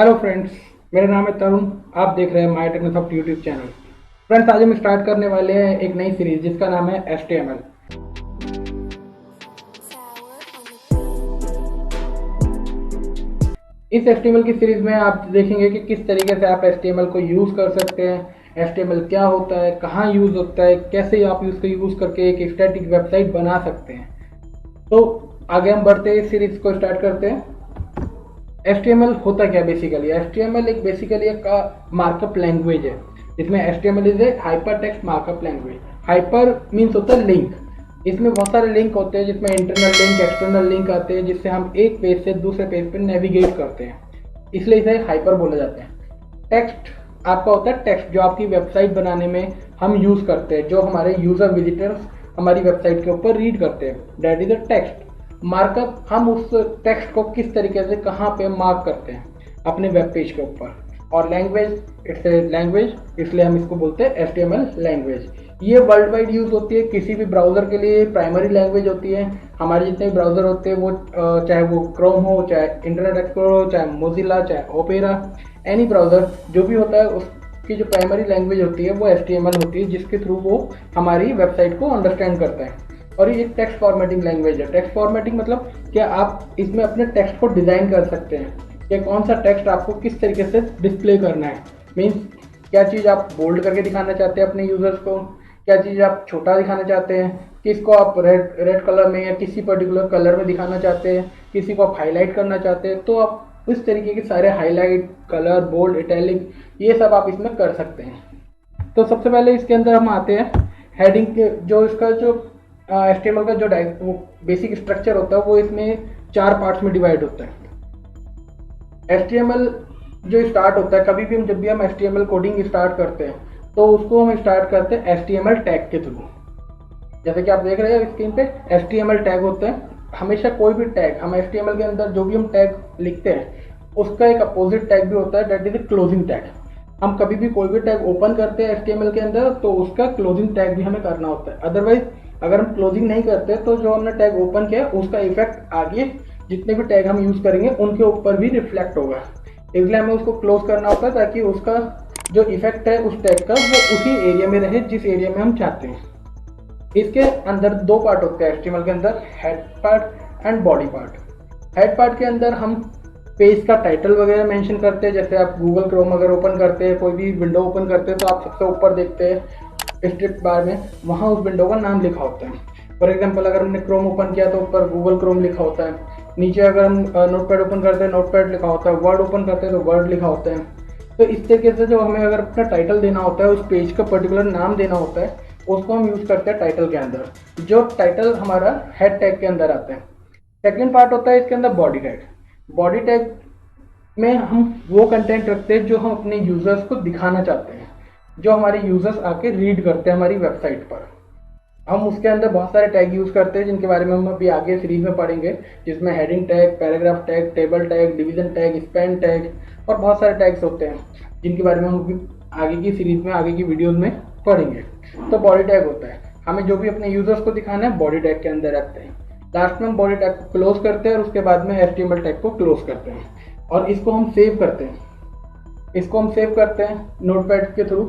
Hello friends, मेरा नाम है तरुण। आप देख रहे हैं माय टेक्नोसॉफ्ट यूट्यूब चैनल। फ्रेंड्स, आज हम स्टार्ट करने वाले हैं एक नई सीरीज जिसका नाम है HTML। इस HTML की सीरीज में आप देखेंगे कि किस तरीके से आप HTML को यूज़ कर सकते हैं, HTML क्या होता है, कहाँ यूज़ होता है, कैसे आप इसको यूज़ करके एक स्टैटिक वेबसाइट बना सकते हैं। तो आगे हम बढ़ते हैं, इस सीरीज को स्टार्ट करते हैं। HTML होता क्या बेसिकली? HTML एक बेसिकली एक मार्कअप लैंग्वेज है। इसमें HTML is a hyper text markup language. Hyper means होता है लिंक। इसमें बहुत सारे लिंक होते हैं, जिसमें इंटरनल लिंक, एक्सटर्नल लिंक आते हैं, जिससे हम एक पेज से दूसरे पेज पे नेविगेट करते हैं, इसलिए इसे हाइपर बोला जाता है। टेक्स्ट आपका होता है टेक्स्ट, जो आपकी वेबसाइट बनाने में हम यूज़ करते हैं, जो हमारे यूज़र विजिटर्स हमारी वेबसाइट के ऊपर रीड करते हैं, that is a text. Markup, हम उस टेक्स्ट को किस तरीके से कहाँ पे मार्क करते हैं अपने वेब पेज के ऊपर। और लैंग्वेज, इट्स ए लैंग्वेज, इसलिए हम इसको बोलते हैं HTML लैंग्वेज। ये वर्ल्ड वाइड यूज़ होती है, किसी भी ब्राउज़र के लिए प्राइमरी लैंग्वेज होती है। हमारे जितने भी ब्राउज़र होते हैं वो चाहे वो क्रोम हो, चाहे इंटरनेट एक्सप्लोरर हो, चाहे मोजिला, चाहे ओपेरा, एनी ब्राउज़र जो भी होता है, उसकी जो प्राइमरी लैंग्वेज होती है वो HTML होती है, जिसके थ्रू वो हमारी वेबसाइट को अंडरस्टैंड करता है। और ये एक टेक्स्ट फॉर्मेटिंग लैंग्वेज है। टेक्स्ट फॉर्मेटिंग मतलब क्या आप इसमें अपने टेक्स्ट को डिज़ाइन कर सकते हैं कि कौन सा टेक्स्ट आपको किस तरीके से डिस्प्ले करना है। मीन्स क्या चीज़ आप बोल्ड करके दिखाना चाहते हैं अपने यूज़र्स को, क्या चीज़ आप छोटा दिखाना चाहते हैं, किसको आप रेड रेड कलर में या किसी पर्टिकुलर कलर में दिखाना चाहते हैं, किसी को आप हाईलाइट करना चाहते हैं, तो आप इस तरीके के सारे हाईलाइट, कलर, बोल्ड, इटैलिक, ये सब आप इसमें कर सकते हैं। तो सबसे पहले इसके अंदर हम आते हैं हेडिंग के। जो इसका जो HTML का जो वो बेसिक स्ट्रक्चर होता है वो इसमें 4 पार्ट्स में डिवाइड होता है। HTML जो स्टार्ट होता है, कभी भी हम जब भी हम HTML कोडिंग स्टार्ट करते हैं तो उसको हम स्टार्ट करते हैं HTML टैग के थ्रू। जैसे कि आप देख रहे हैं स्क्रीन पे HTML टैग होते हैं। हमेशा कोई भी टैग हम HTML के अंदर जो भी हम टैग लिखते हैं उसका एक अपोजिट टैग भी होता है, that is a closing tag. हम कभी भी कोई भी टैग ओपन करते हैं HTML के अंदर तो उसका क्लोजिंग टैग भी हमें करना होता है। अदरवाइज अगर हम क्लोजिंग नहीं करते तो जो हमने टैग ओपन किया उसका इफेक्ट आगे जितने भी टैग हम यूज़ करेंगे उनके ऊपर भी रिफ्लेक्ट होगा। इसलिए हमें उसको क्लोज करना होता है ताकि उसका जो इफेक्ट है उस टैग का वो उसी एरिया में रहे जिस एरिया में हम चाहते हैं। इसके अंदर 2 पार्ट होते हैं HTML के अंदर, head part and body part. Head part के अंदर हम पेज का टाइटल वगैरह मेंशन करते हैं। जैसे आप गूगल क्रोम अगर ओपन करते हैं, कोई भी विंडो ओपन करते हैं, तो आप सबसे ऊपर देखते हैं स्ट्रिप बार में, वहाँ उस विंडो का नाम लिखा होता है। फॉर एग्जांपल अगर हमने क्रोम ओपन किया तो ऊपर गूगल क्रोम लिखा होता है। नीचे अगर हम नोटपैड ओपन करते हैं, नोटपैड लिखा होता है। वर्ड ओपन करते हैं तो वर्ड लिखा होता है। तो इस तरीके से जो हमें अगर अपना टाइटल देना होता है, उस पेज का पर्टिकुलर नाम देना होता है, उसको हम यूज़ करते हैं टाइटल के अंदर, जो टाइटल हमारा हेड टैग के अंदर आता है। सेकेंड पार्ट होता है इसके अंदर बॉडी टैग। बॉडी टैग में हम वो कंटेंट रखते हैं जो हम अपने यूज़र्स को दिखाना चाहते हैं, जो हमारे यूज़र्स आके रीड करते हैं हमारी वेबसाइट पर। हम उसके अंदर बहुत सारे टैग यूज़ करते हैं जिनके बारे में हम अभी आगे सीरीज में पढ़ेंगे, जिसमें heading tag, paragraph tag, table tag, division tag, span tag और बहुत सारे टैग्स होते हैं जिनके बारे में हम अभी आगे की सीरीज में, आगे की वीडियोज़ में पढ़ेंगे। तो बॉडी टैग होता है, हमें जो भी अपने यूज़र्स को दिखाना है बॉडी टैग के अंदर रखते हैं। लास्ट में हम बॉडी टैग को क्लोज करते हैं और उसके बाद में HTML टैग को क्लोज करते हैं और इसको हम सेव करते हैं। इसको हम सेव करते हैं नोटपैड के थ्रू।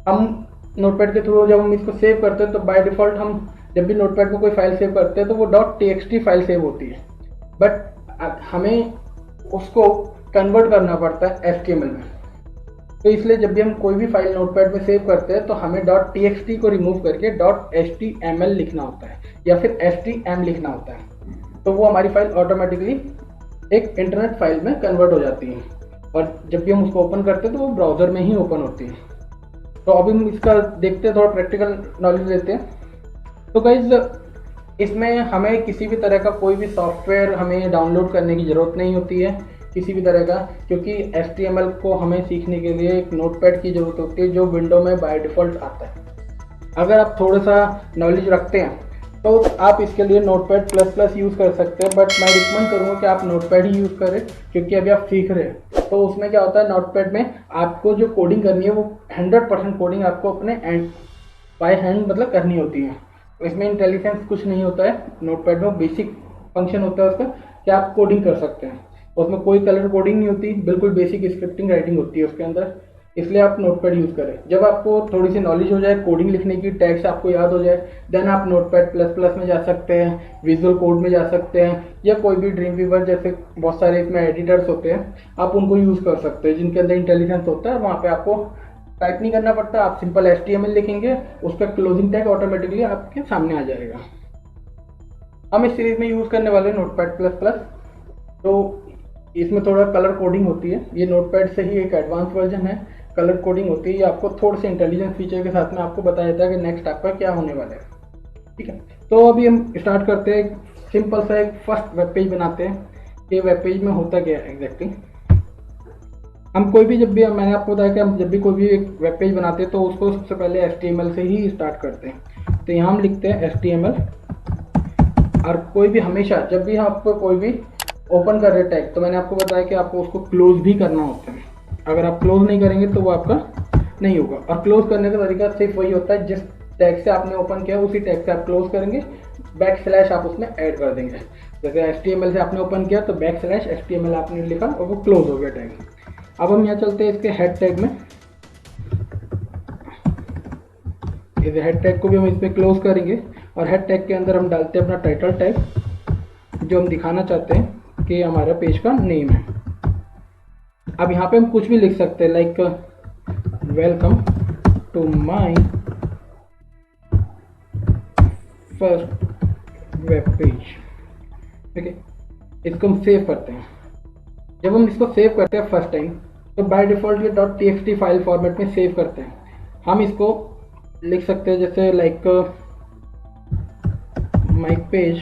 हम नोटपैड के थ्रू जब हम इसको सेव करते हैं तो बाय डिफ़ॉल्ट हम जब भी नोटपैड पर कोई फाइल सेव करते हैं तो वो .txt फाइल सेव होती है, बट हमें उसको कन्वर्ट करना पड़ता है HTML में। तो इसलिए जब भी हम कोई भी फाइल नोटपैड में सेव करते हैं तो हमें .txt को रिमूव करके .html लिखना होता है या फिर htm लिखना होता है। तो वो हमारी फाइल ऑटोमेटिकली एक इंटरनेट फाइल में कन्वर्ट हो जाती है और जब भी हम उसको ओपन करते हैं तो वो ब्राउज़र में ही ओपन होती है। तो अभी हम इसका देखते हैं, थोड़ा प्रैक्टिकल नॉलेज लेते हैं। तो गाइज, इसमें हमें किसी भी तरह का कोई भी सॉफ्टवेयर हमें डाउनलोड करने की ज़रूरत नहीं होती है, किसी भी तरह का, क्योंकि HTML को हमें सीखने के लिए एक नोटपैड की ज़रूरत होती है जो विंडो में बाय डिफ़ॉल्ट आता है। अगर आप थोड़ा सा नॉलेज रखते हैं तो आप इसके लिए नोटपैड प्लस प्लस यूज़ कर सकते हैं, बट मैं रिकमेंड करूँगा कि आप नोटपैड ही यूज़ करें, क्योंकि अभी आप सीख रहे हैं। तो उसमें क्या होता है, नोटपैड में आपको जो कोडिंग करनी है वो 100% कोडिंग आपको अपने बाय हैंड मतलब करनी होती है। इसमें इंटेलिजेंस कुछ नहीं होता है। नोटपैड में बेसिक फंक्शन होता है उसका कि आप कोडिंग कर सकते हैं उसमें कोई कलर कोडिंग नहीं होती, बिल्कुल बेसिक स्क्रिप्टिंग राइटिंग होती है उसके अंदर, इसलिए आप नोटपैड यूज़ करें। जब आपको थोड़ी सी नॉलेज हो जाए कोडिंग लिखने की, टैग्स आपको याद हो जाए, देन आप नोटपैड प्लस प्लस में जा सकते हैं, विजुअल कोड में जा सकते हैं, या कोई भी ड्रीम वीवर जैसे बहुत सारे इसमें एडिटर्स होते हैं, आप उनको यूज़ कर सकते हैं जिनके अंदर इंटेलिजेंस होता है। वहाँ पे आपको टाइप नहीं करना पड़ता, आप सिंपल HTML लिखेंगे, उसका क्लोजिंग टैग ऑटोमेटिकली आपके सामने आ जाएगा। हम इस सीरीज में यूज़ करने वाले नोटपैड प्लस प्लस, तो इसमें थोड़ा कलर कोडिंग होती है। ये नोटपैड से ही एक एडवांस वर्जन है, कलर कोडिंग होती है। ये आपको थोड़े से इंटेलिजेंस फीचर के साथ में आपको बताया जाता है कि नेक्स्ट आपका क्या होने वाला है। ठीक है, तो अभी हम स्टार्ट करते हैं। सिंपल सा एक फर्स्ट वेब पेज बनाते हैं। ये वेब पेज में होता क्या है एग्जैक्टली, हम कोई भी जब भी, मैंने आपको बताया कि हम जब भी कोई भी एक वेब पेज बनाते हैं तो उसको सबसे पहले HTML से ही स्टार्ट करते हैं। तो यहाँ हम लिखते हैं HTML, और कोई भी हमेशा जब भी आपको कोई भी ओपन कर रहे टैग, तो मैंने आपको बताया कि आपको उसको क्लोज भी करना होता है। अगर आप क्लोज नहीं करेंगे तो वो आपका नहीं होगा, और क्लोज करने का तरीका सिर्फ वही होता है, जिस टैग से आपने ओपन किया उसी टैग से आप क्लोज करेंगे, बैकस्लैश आप उसमें ऐड कर देंगे। जैसे HTML से आपने ओपन किया तो बैकस्लैश HTML आपने लिखा और वो क्लोज हो गया टैग। अब हम यहाँ चलते हैं इसके हेड टैग में। इस हेड टैग को भी हम इस पर क्लोज करेंगे, और हेड टैग के अंदर हम डालते हैं अपना टाइटल टैग, जो हम दिखाना चाहते हैं कि हमारा पेज का नेम है। अब यहाँ पे हम कुछ भी लिख सकते हैं, like welcome to my first web page. ठीक है, इसको हम सेव करते हैं। जब हम इसको सेव करते हैं फर्स्ट टाइम, तो बाय डिफॉल्ट ये .txt फाइल फॉर्मेट में सेव करते हैं। हम इसको लिख सकते हैं जैसे लाइक माय पेज।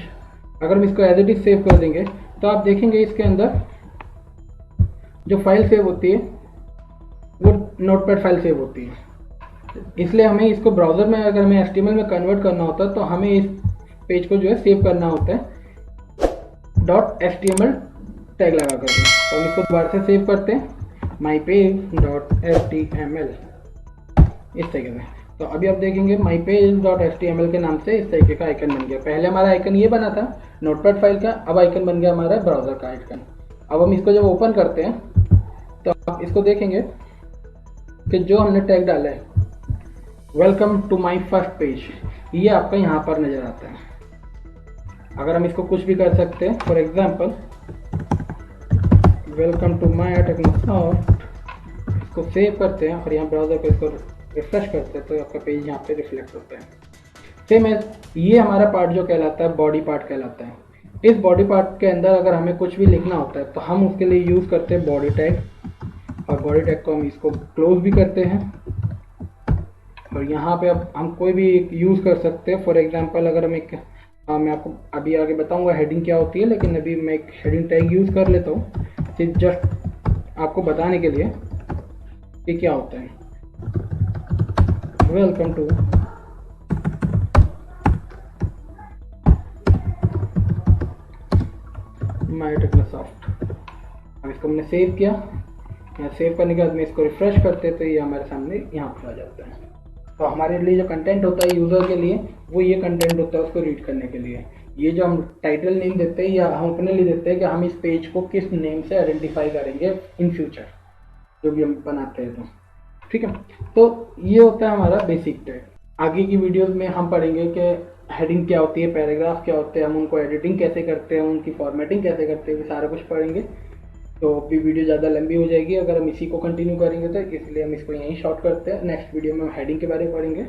अगर हम इसको एज इट इज सेव कर देंगे तो आप देखेंगे इसके अंदर जो फाइल सेव होती है वो नोटपैड फाइल सेव होती है। इसलिए हमें इसको ब्राउज़र में अगर हमें HTML में कन्वर्ट करना होता है तो हमें इस पेज को जो है सेव करना होता है .html टैग लगा कर। तो हम इसको दोबारा से सेव करते हैं, mypage.html इस तरीके से। तो अभी आप देखेंगे mypage.html के नाम से इस तरीके का आइकन बन गया। पहले हमारा आइकन ये बना था नोटपैड फाइल का, अब आइकन बन गया हमारा ब्राउज़र का आइकन। अब हम इसको जब ओपन करते हैं तो आप इसको देखेंगे कि जो हमने टैग डाला है welcome to my first page, ये आपका यहाँ पर नज़र आता है। अगर हम इसको कुछ भी कर सकते हैं, for example welcome to my Technosoft, इसको सेव करते हैं और यहाँ ब्राउज़र को इसको रिफ्रेश करते हैं तो आपका पेज यहाँ पे रिफ्लेक्ट होता है। सेम है, ये हमारा पार्ट जो कहलाता है बॉडी पार्ट कहलाता है। इस बॉडी पार्ट के अंदर अगर हमें कुछ भी लिखना होता है तो हम उसके लिए यूज़ करते हैं बॉडी टैग, और बॉडी टैग को हम इसको क्लोज भी करते हैं। और यहाँ पे अब हम कोई भी यूज़ कर सकते हैं। फॉर एग्जांपल अगर हम एक मैं आपको अभी आगे बताऊंगा हेडिंग क्या होती है, लेकिन अभी मैं एक हेडिंग टैग यूज़ कर लेता हूँ सिर्फ जस्ट आपको बताने के लिए कि क्या होता है। Welcome to my Technosoft. अब इसको हमने सेव किया। यहाँ सेव करने के बाद में इसको रिफ्रेश करते हैं तो ये हमारे सामने यहाँ पर आ जाता है। तो हमारे लिए जो कंटेंट होता है यूज़र के लिए, वो ये कंटेंट होता है उसको रीड करने के लिए। ये जो हम टाइटल नेम देते हैं या हम अपने लिए देते हैं कि हम इस पेज को किस नेम से आइडेंटिफाई करेंगे इन फ्यूचर, जो भी हम बनाते हैं। तो ठीक है, तो ये होता है हमारा बेसिक टैग। आगे की वीडियोस में हम पढ़ेंगे कि हेडिंग क्या होती है, पैराग्राफ क्या होते हैं, हम उनको एडिटिंग कैसे करते हैं, उनकी फॉर्मेटिंग कैसे करते हैं, ये सारा कुछ पढ़ेंगे। तो अभी वीडियो ज़्यादा लंबी हो जाएगी अगर हम इसी को कंटिन्यू करेंगे, तो इसलिए हम इसको यहीं शॉर्ट करते हैं। नेक्स्ट वीडियो में हम हेडिंग के बारे में पढ़ेंगे।